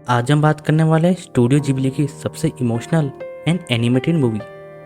आज हम बात करने वाले हैं स्टूडियो जिबली की सबसे emotional and animated movie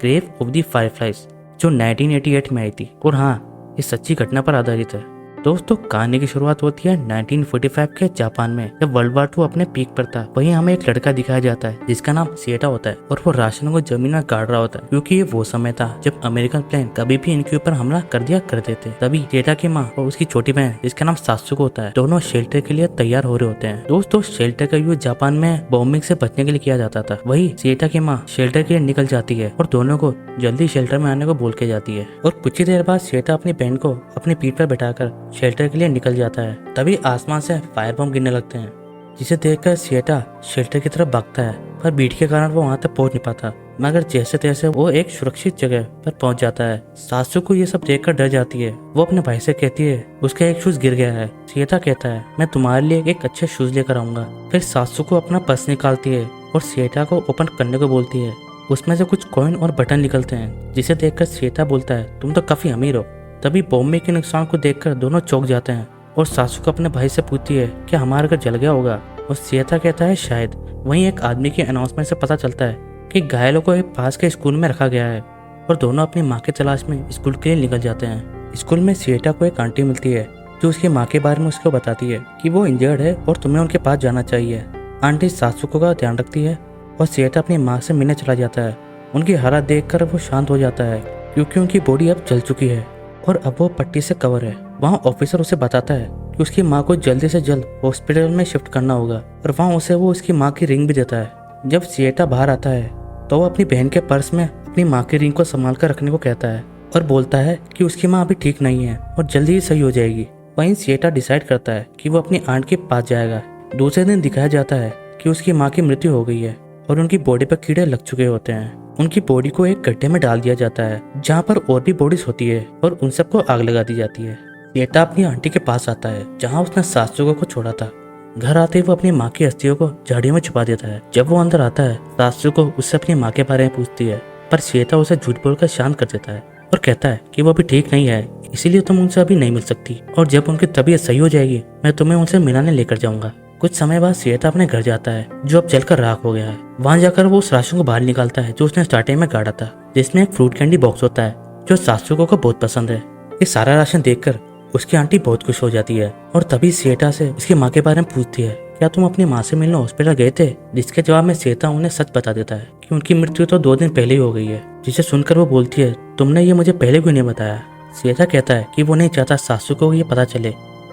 grave of the fireflies जो 1988 में आई थी। और हाँ, ये सच्ची घटना पर आधारित है। दोस्तों, कहानी की शुरुआत होती है 1945 के जापान में, जब वर्ल्ड वार 2 अपने पीक पर था। वहीं हमें एक लड़का दिखाया जाता है जिसका नाम सिएटा होता है और वो राशन को जमीन में गाड़ रहा होता है, क्योंकि ये वो समय था जब अमेरिकन प्लेन कभी भी इनके ऊपर हमला कर दिया करते थे। तभी सिएटा की माँ और उसकी छोटी बहन जिसका नाम सात्सुको होता है, दोनों शेल्टर के लिए तैयार हो रहे होते हैं। दोस्तों, शेल्टर का यूज जापान में बॉम्बिंग से बचने के लिए किया जाता था। वही सिएटा की माँ शेल्टर के लिए निकल जाती है और दोनों को जल्दी शेल्टर में आने को बोल के जाती है। और कुछ ही देर बाद सिएटा अपनी बहन को अपनी पीठ पर बैठाकर शेल्टर के लिए निकल जाता है। तभी आसमान से फायर बम गिरने लगते हैं, जिसे देखकर सिएटा शेल्टर की तरफ भागता है, पर भीड़ के कारण वो वहां तक पहुंच नहीं पाता। मगर जैसे तैसे वो एक सुरक्षित जगह पर पहुंच जाता है। सासू को ये सब देखकर डर जाती है। वो अपने भाई से कहती है उसका एक शूज गिर गया है। सिएटा कहता है मैं तुम्हारे लिए एक अच्छे शूज लेकर आऊंगा। फिर सासू को अपना पर्स निकालती है और सिएटा को ओपन करने को बोलती है। उसमें से कुछ कॉइन और बटन निकलते हैं, जिसे देखकर सिएटा बोलता है तुम तो काफी अमीर हो। तभी बॉम्बे के नुकसान को देखकर दोनों चौंक जाते हैं और सासू को अपने भाई से पूछती है कि हमारा घर जल गया होगा, और सिएटा कहता है शायद। वहीं एक आदमी की अनाउंसमेंट से पता चलता है कि घायलों को एक पास के स्कूल में रखा गया है, और दोनों अपनी माँ की तलाश में स्कूल के लिए निकल जाते हैं। स्कूल में सिएटा को एक आंटी मिलती है जो उसकी माँ के बारे में उसको बताती है कि वो इंजर्ड है और तुम्हें उनके पास जाना चाहिए। आंटी सासुको का ध्यान रखती है और सिएटा अपनी माँ से मिलने चला जाता है। उनकी हालत देखकर वो शांत हो जाता है, क्योंकि उनकी बॉडी अब जल चुकी है और अब वो पट्टी से कवर है। वहाँ ऑफिसर उसे बताता है कि उसकी माँ को जल्दी से जल्द हॉस्पिटल में शिफ्ट करना होगा, और वहाँ उसे वो उसकी माँ की रिंग भी देता है। जब सिएटा बाहर आता है तो वो अपनी बहन के पर्स में अपनी माँ की रिंग को संभाल कर रखने को कहता है और बोलता है कि उसकी माँ अभी ठीक नहीं है और जल्दी ही सही हो जाएगी। वहीं सिएटा डिसाइड करता है कि वो अपनी आंट के पास जाएगा। दूसरे दिन दिखाया जाता है कि उसकी माँ की मृत्यु हो गई है और उनकी बॉडी पर कीड़े लग चुके होते हैं। उनकी बॉडी को एक गड्ढे में डाल दिया जाता है, जहाँ पर और भी बॉडीज होती है, और उन सबको आग लगा दी जाती है। सिएटा अपनी आंटी के पास आता है जहाँ उसने सासुको को छोड़ा था। घर आते ही वो अपनी माँ की अस्थियों को झाड़ियों में छुपा देता है। जब वो अंदर आता है, सासुको उससे अपनी माँ के बारे में पूछती है, पर सिएटा उसे झूठ बोलकर शांत कर देता है और कहता है कि वो अभी ठीक नहीं है, इसीलिए तुम उनसे अभी नहीं मिल सकती, और जब उनकी तबीयत सही हो जाएगी मैं तुम्हें उनसे मिलाने लेकर जाऊंगा। कुछ समय बाद सिएटा अपने घर जाता है, जो अब जलकर राख हो गया है। वहां जाकर वो उस राशन को बाहर निकालता है जो उसने स्टार्टिंग में गाड़ा था, जिसमें एक फ्रूट कैंडी बॉक्स होता है जो सासुको को बहुत पसंद है। ये सारा राशन देखकर उसकी आंटी बहुत खुश हो जाती है, और तभी सिएटा से उसकी माँ के बारे में पूछती है क्या तुम अपनी माँ से मिलने हॉस्पिटल गए थे, जिसके जवाब में सिएटा उन्हें सच बता देता है कि उनकी मृत्यु तो 2 दिन पहले ही हो गई है। जिसे सुनकर वो बोलती है तुमने ये मुझे पहले क्यों नहीं बताया। सिएटा कहता है कि वो नहीं चाहता सासुको को ये पता चले,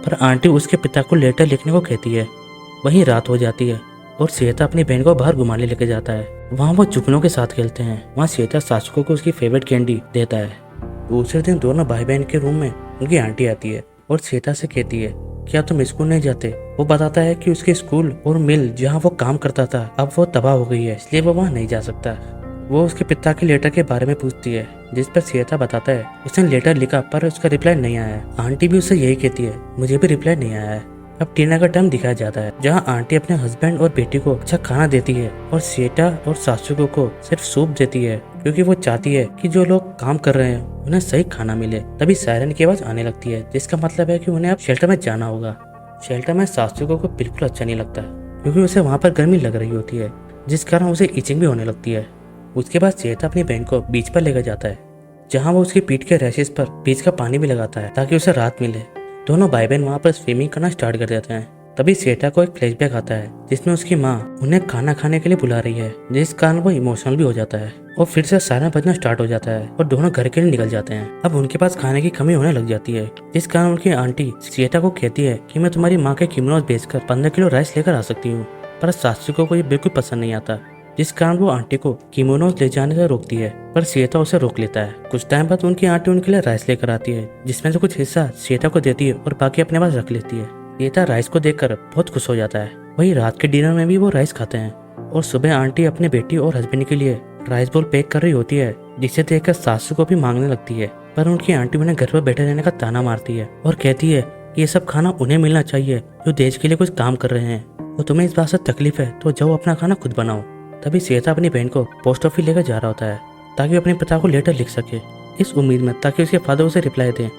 पर आंटी उसके पिता को लेटर लिखने को कहती है। वहीं रात हो जाती है और सिएटा अपनी बहन को बाहर घुमाने लेके जाता है। वहाँ वो चुकनों के साथ खेलते हैं। वहाँ सिएटा सासुको को उसकी फेवरेट कैंडी देता है। दूसरे दिन दोनों भाई बहन के रूम में उनकी आंटी आती है और सिएटा से कहती है क्या तुम स्कूल नहीं जाते। वो बताता है कि उसके स्कूल और मिल जहाँ वो काम करता था अब वो तबाह हो गई है, इसलिए वो वहाँ नहीं जा सकता। वो उसके पिता के लेटर के बारे में पूछती है, जिस पर सिएटा बताता है उसने लेटर लिखा पर उसका रिप्लाई नहीं आया है। आंटी भी उससे यही कहती है मुझे भी रिप्लाई नहीं आया है। अब डिनर का टाइम दिखाया जाता है, जहां आंटी अपने हस्बैंड और बेटी को अच्छा खाना देती है और सिएटा और सासुको को सिर्फ सूप देती है, क्योंकि वो चाहती है कि जो लोग काम कर रहे हैं उन्हें सही खाना मिले। तभी सायरन की आवाज आने लगती है, जिसका मतलब है कि उन्हें अब शेल्टर में जाना होगा। शेल्टर में सासुको को बिल्कुल अच्छा नहीं लगता, क्योंकि उसे वहाँ पर गर्मी लग रही होती है, जिस कारण उसे इचिंग भी होने लगती है। उसके बाद सिएटा अपनी बहन को बीच पर लेकर जाता है, जहाँ वो उसकी पीठ के रैशेस पर बीच का पानी भी लगाता है ताकि उसे राहत मिले। दोनों भाई बहन वहाँ पर स्विमिंग करना स्टार्ट कर देते हैं। तभी सिएटा को एक फ्लैशबैक आता है, जिसमें उसकी माँ उन्हें खाना खाने के लिए बुला रही है, जिस कारण वो इमोशनल भी हो जाता है और फिर से सायरन बजना स्टार्ट हो जाता है और दोनों घर के लिए निकल जाते हैं। अब उनके पास खाने की कमी होने लग जाती है, जिस कारण उनकी आंटी सिएटा को कहती है कि मैं तुम्हारी माँ के किमोनोज बेचकर 15 किलो राइस लेकर आ सकती हूँ। पर सासुको को ये बिल्कुल पसंद नहीं आता, जिस कारण वो आंटी को किमोनोज ले जाने से रोकती है, पर सिएटा उसे रोक लेता है। कुछ टाइम बाद उनकी आंटी उनके लिए राइस लेकर आती है, जिसमें से कुछ हिस्सा सिएटा को देती है और बाकी अपने पास रख लेती है। सिएटा राइस को देखकर बहुत खुश हो जाता है। वही रात के डिनर में भी वो राइस खाते हैं, और सुबह आंटी अपने बेटी और हस्बैंड के लिए राइस बोल पैक कर रही होती है, जिसे देखकर सासू को भी मांगने लगती है। पर उनकी आंटी उन्हें घर पर बैठे रहने का ताना मारती है और कहती है कि ये सब खाना उन्हें मिलना चाहिए जो देश के लिए कुछ काम कर रहे हैं, और तुम्हें इस बात से तकलीफ है तो जाओ अपना खाना खुद बनाओ। तभी सिएटा अपनी बहन को पोस्ट ऑफिस लेकर जा रहा होता है ताकि अपने पिता को लेटर लिख सके, इस उम्मीद में ताकि उसके फादर उसे रिप्लाई दें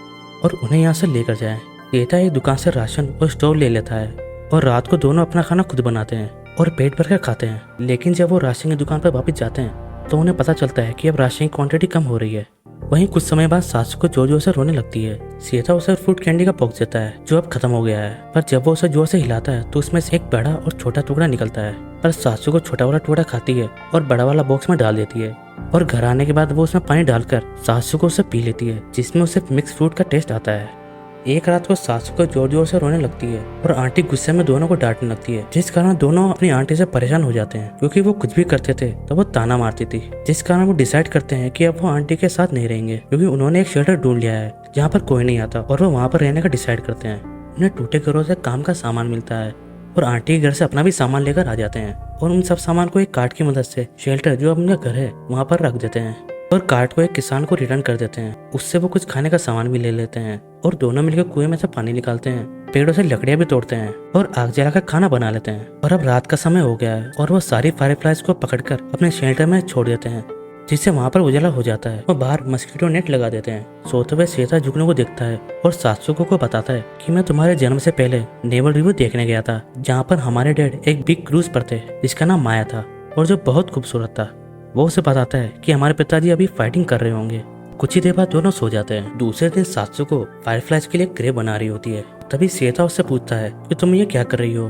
और उन्हें यहाँ से लेकर जाएं। सिएटा एक दुकान से राशन और स्टोव ले लेता है और रात को दोनों अपना खाना खुद बनाते हैं। और पेट भर कर खाते हैं। लेकिन जब वो राशन की दुकान पर वापस जाते हैं तो उन्हें पता चलता है कि अब राशन की क्वांटिटी कम हो रही है। वहीं कुछ समय बाद सासू जोर जोर से रोने लगती है। श्वेता उसे फ्रूट कैंडी का बॉक्स देता है जो अब खत्म हो गया है, पर जब वो उसे जोर से हिलाता है तो उसमें से एक बड़ा और छोटा टुकड़ा निकलता है। पर सासू को छोटा वाला टुकड़ा खाती है और बड़ा वाला बॉक्स में डाल देती है। और घर आने के बाद वो उसमें पानी डालकर सासू को उसे पी लेती है, जिसमें उसे मिक्स फ्रूट का टेस्ट आता है। एक रात को सासू को जोर जोर से रोने लगती है और आंटी गुस्से में दोनों को डांटने लगती है, जिस कारण दोनों अपनी आंटी से परेशान हो जाते हैं, क्योंकि वो कुछ भी करते थे तो वो ताना मारती थी। जिस कारण वो डिसाइड करते हैं कि अब वो आंटी के साथ नहीं रहेंगे, क्योंकि उन्होंने एक शेल्टर ढूंढ लिया है जहाँ पर कोई नहीं आता, और वो वहाँ पर रहने का डिसाइड करते हैं। उन्हें टूटे घरों से काम का सामान मिलता है और आंटी के घर से अपना भी सामान लेकर आ जाते हैं, और उन सब सामान को एक कार्ट की मदद से शेल्टर जो अब उनका घर है वहाँ पर रख देते हैं और कार्ट को एक किसान को रिटर्न कर देते हैं। उससे वो कुछ खाने का सामान भी ले लेते हैं और दोनों मिलकर कुएं में से पानी निकालते हैं, पेड़ों से लकड़ियां भी तोड़ते हैं और आग जलाकर खाना बना लेते हैं। और अब रात का समय हो गया है और वो सारी फायरफ्लाइज को पकड़कर अपने शेल्टर में छोड़ देते हैं, जिससे वहाँ पर उजाला हो जाता है। वो बाहर मस्कीटो नेट लगा देते हैं। सोते हुए श्वेता जुगनू को देखता है और सासू को बताता है कि मैं तुम्हारे जन्म से पहले नेवल रिव्यू देखने गया था, जहाँ पर हमारे डैड एक बिग क्रूज पर थे जिसका नाम माया था और जो बहुत खूबसूरत था। वो उसे बताता है कि हमारे पिताजी अभी फाइटिंग कर रहे होंगे। कुछ ही देर बाद दोनों सो जाते हैं। दूसरे दिन सासू को फायरफ्लाइज के लिए ग्रेव बना रही होती है। तभी श्वेता उससे पूछता है कि तुम ये क्या कर रही हो।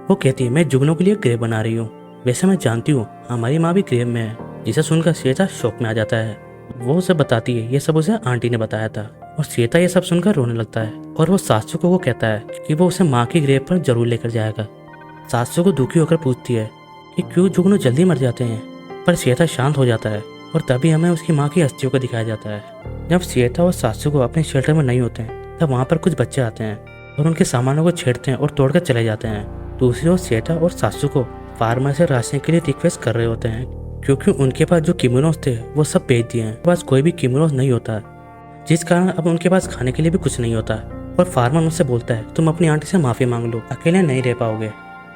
वो कहती है मैं जुगनू के लिए ग्रेव बना रही हूँ। वैसे मैं जानती हूँ हमारी माँ भी ग्रेव में है। जिसे सुनकर श्वेता शौक में आ जाता है। वो उसे बताती है ये सब उसे आंटी ने बताया था, और श्वेता ये सब सुनकर रोने लगता है। और वो सासू को कहता है कि वो उसे माँ की ग्रेव पर जरूर लेकर जाएगा। सासू को दुखी होकर पूछती है कि क्यों जुगनू जल्दी मर जाते हैं, पर श्वेता शांत हो जाता है और तभी हमें उसकी माँ की अस्थियों को दिखाया जाता है। जब श्वेता और सासू को अपने शेल्टर में नहीं होते हैं तब वहाँ पर कुछ बच्चे आते हैं और उनके सामानों को छेड़ते हैं और तोड़कर चले जाते हैं। दूसरी ओर श्वेता और सासू को फार्मर से राशन के लिए रिक्वेस्ट कर रहे होते हैं, क्योंकि उनके पास जो किमोनोस थे वो सब बेच दिए हैं। उनके पास कोई भी किमोनोस नहीं होता, जिस कारण अब उनके पास खाने के लिए भी कुछ नहीं होता। और फार्मर उनसे बोलता है तुम अपनी आंटी से माफी मांग लो, अकेले नहीं रह पाओगे।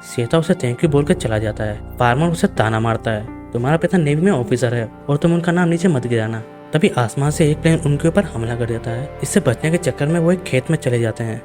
श्वेता उसे थैंक यू बोलकर चला जाता है। फार्मर उसे ताना मारता है तुम्हारा पिता नेवी में ऑफिसर है और तुम उनका नाम नीचे मत गिराना। तभी आसमान से एक प्लेन उनके ऊपर हमला कर देता है। इससे बचने के चक्कर में वो एक खेत में चले जाते हैं,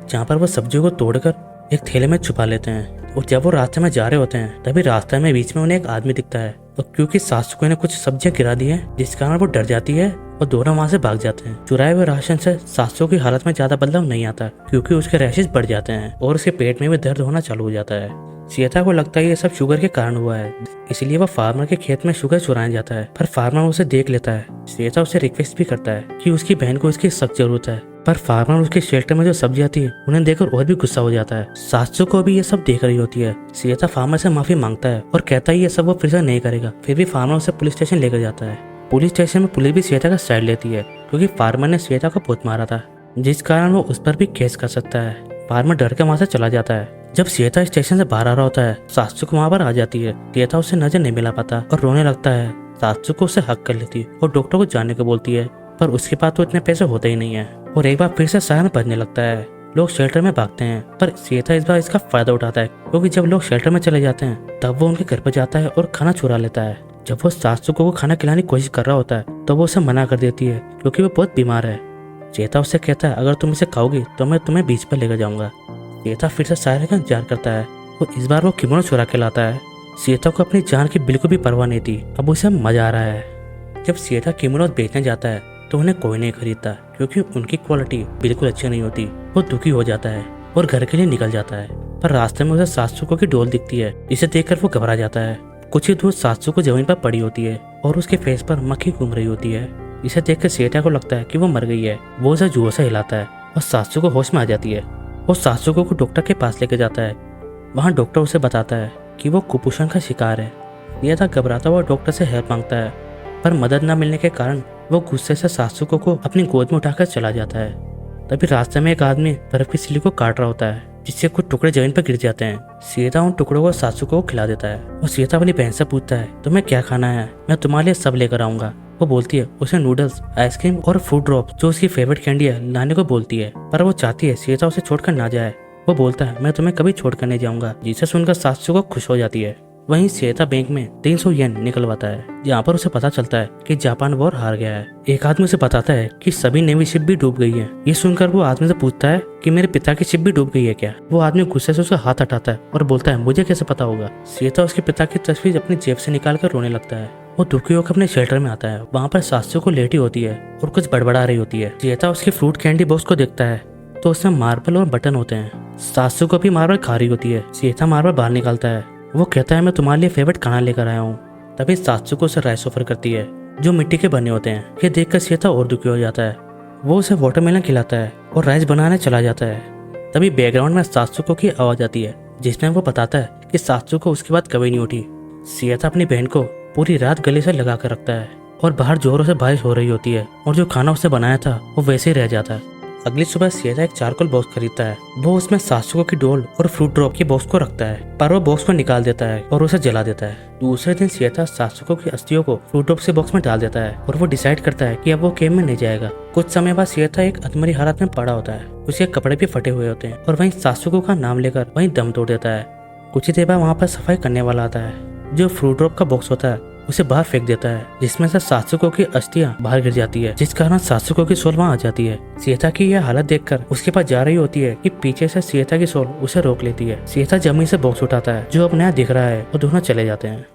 जहाँ पर वो सब्जियों को तोड़कर एक थैले में छुपा लेते हैं। और जब वो रास्ते में जा रहे होते हैं तभी रास्ते में बीच में उन्हें एक आदमी दिखता है, और क्योंकि सासू को इन्हें कुछ सब्जियां गिरा दी है जिस कारण वो डर जाती है और दोनों वहाँ से भाग जाते हैं। चुराए हुए राशन से सासू की हालत में ज्यादा बदलाव नहीं आता, क्योंकि उसके रैशेस बढ़ जाते हैं और उसके पेट में भी दर्द होना चालू हो जाता है। श्वेता को लगता है ये सब शुगर के कारण हुआ है, इसलिए वो फार्मर के खेत में शुगर चुराने जाता है। पर फार्मर उसे देख लेता है। श्वेता उसे रिक्वेस्ट भी करता है कि उसकी बहन को इसकी सख्त जरूरत है, पर फार्मर उसके शेल्टर में जो सब्जियां थी उन्हें देखकर और भी गुस्सा हो जाता है। सासू को भी ये सब देख रही होती है। श्वेता फार्मर से माफी मांगता है और कहता है ये सब वो फिर से नहीं करेगा। फिर भी फार्मर उसे पुलिस स्टेशन लेकर जाता है। पुलिस स्टेशन में पुलिस भी श्वेता का साइड लेती है, क्योंकि फार्मर ने श्वेता को बहुत मारा था, जिस कारण वो उस पर भी केस कर सकता है। फार्मर डर के वहाँ से चला जाता है। जब श्वेता स्टेशन से बाहर आ रहा होता है सासू को वहाँ पर आ जाती है। श्वेता उसे नजर नहीं मिला पाता और रोने लगता है। सासू को उसे हक कर लेती और डॉक्टर को जाने को बोलती है, पर उसके पास तो इतने पैसे होते ही नहीं है। और एक बार फिर से शहर में बजने लगता है। लोग शेल्टर में भागते हैं, पर श्वेता इस बार इसका फायदा उठाता है, क्योंकि जब लोग शेल्टर में चले जाते हैं तब वो उनके घर पर जाता है और खाना चुरा लेता है। जब वो सासू को खाना खिलाने की कोशिश कर रहा होता है तो वो उसे मना कर देती है, क्योंकि वो बहुत बीमार है। श्वेता उससे कहता है अगर तुम इसे खाओगी तो मैं तुम्हें बीच पर लेकर जाऊंगा। श्वेता फिर से सारे का इंतजार करता है और इस बार वो किमोनो चुरा के लाता है। श्वेता को अपनी जान की बिल्कुल भी परवाह नहीं थी, अब उसे मजा आ रहा है। जब श्वेता किमोनो बेचने जाता है तो उन्हें कोई नहीं खरीदता, क्योंकि उनकी क्वालिटी बिल्कुल अच्छी नहीं होती। वो दुखी हो जाता है और घर के लिए निकल जाता है, पर रास्ते में उसे सासू की डोल दिखती है। इसे देखकर वो घबरा जाता है। कुछ ही दूर सासू को जमीन पर पड़ी होती है और उसके फेस पर मक्खी घूम रही होती है। इसे देखकर श्वेता को लगता है कि वो मर गई है। वो उसे जोर से हिलाता है और सासू को होश में आ जाती है। वो सासू को डॉक्टर के पास लेकर जाता है। वहाँ डॉक्टर उसे बताता है कि वो कुपोषण का शिकार है। यह था घबराता हुआ डॉक्टर से हेल्प मांगता है, पर मदद न मिलने के कारण वो गुस्से से सासू को अपनी गोद में उठाकर चला जाता है। तभी रास्ते में एक आदमी बर्फ की सिल्ली को काट रहा होता है, जिससे कुछ टुकड़े जमीन पर गिर जाते हैं। श्वेता उन टुकड़ों को सासू को खिला देता है और श्वेता अपनी बहन से पूछता है तुम्हें क्या खाना है, मैं तुम्हारे लिए सब लेकर आऊंगा। वो बोलती है उसे नूडल्स, आइसक्रीम और फूड ड्रॉप जो उसकी फेवरेट कैंडी है लाने को बोलती है, पर वो चाहती है श्वेता उसे छोड़कर ना जाए। वो बोलता है मैं तुम्हें कभी छोड़कर नहीं जाऊंगा, जिसे सुनकर सासू को खुश हो जाती है। वहीं श्वेता बैंक में 300 येन निकलवाता है, जहाँ पर उसे पता चलता है कि जापान वॉर हार गया है। एक आदमी उसे बताता है कि सभी नेवी शिप भी डूब गई है। ये सुनकर वो आदमी से पूछता है कि मेरे पिता की शिप भी डूब गई है क्या। वो आदमी गुस्से से उसका हाथ हटाता है और बोलता है मुझे कैसे पता होगा। श्वेता उसके पिता की तस्वीर अपनी जेब से निकाल कर रोने लगता है। वो दुखी होकर अपने शेल्टर में आता है। वहाँ पर सासू को लेटी होती है और कुछ बड़बड़ा रही होती है। श्वेता उसके फ्रूट कैंडी बॉक्स को देखता है तो उसमें मार्बल और बटन होते हैं। सासू को भी मार्बल खा रही होती है। श्वेता मार्बल बाहर निकालता है। वो कहता है मैं तुम्हारे लिए फेवरेट खाना लेकर आया हूँ। तभी सासू को उसे राइस ऑफर करती है जो मिट्टी के बने होते हैं। ये देखकर श्वेता और दुखी हो जाता है। वो उसे वाटरमेलन खिलाता है और राइस बनाने चला जाता है। तभी बैकग्राउंड में सासू की आवाज आती है जिसमें वो बताता है कि सासू को उसके बाद कभी नहीं उठी। श्वेता अपनी बहन को पूरी रात गले से लगा कर रखता है और बाहर जोरों से बारिश हो रही होती है और जो खाना उसने बनाया था वो वैसे ही रह जाता है। अगली सुबह श्वेता एक चारकोल बॉक्स खरीदता है। वो उसमें सासू की डोल और फ्रूट ड्रॉप की बॉक्स को रखता है, पर वो बॉक्स को निकाल देता है और उसे जला देता है। दूसरे दिन श्वेता सासू की अस्थियों को फ्रूट ड्रॉप से बॉक्स में डाल देता है और वो डिसाइड करता है कि अब वो कैम्प में नहीं जाएगा। कुछ समय बाद श्वेता एक अधमरी हालत में पड़ा होता है। उसके कपड़े भी फटे हुए होते हैं और वहीं सासू का नाम लेकर वहीं दम तोड़ देता है। कुछ ही देर बाद वहाँ पर सफाई करने वाला आता है जो फ्रूट ड्रॉप का बॉक्स होता है उसे बाहर फेंक देता है, जिसमें से सासुको की अस्थियां बाहर गिर जाती है, जिस कारण सासुको की सोल वहाँ आ जाती है। श्वेता की यह हालत देखकर उसके पास जा रही होती है कि पीछे से श्वेता की सोल उसे रोक लेती है। श्वेता जमीन से बॉक्स उठाता है जो अब नया दिख रहा है और दोनों चले जाते हैं।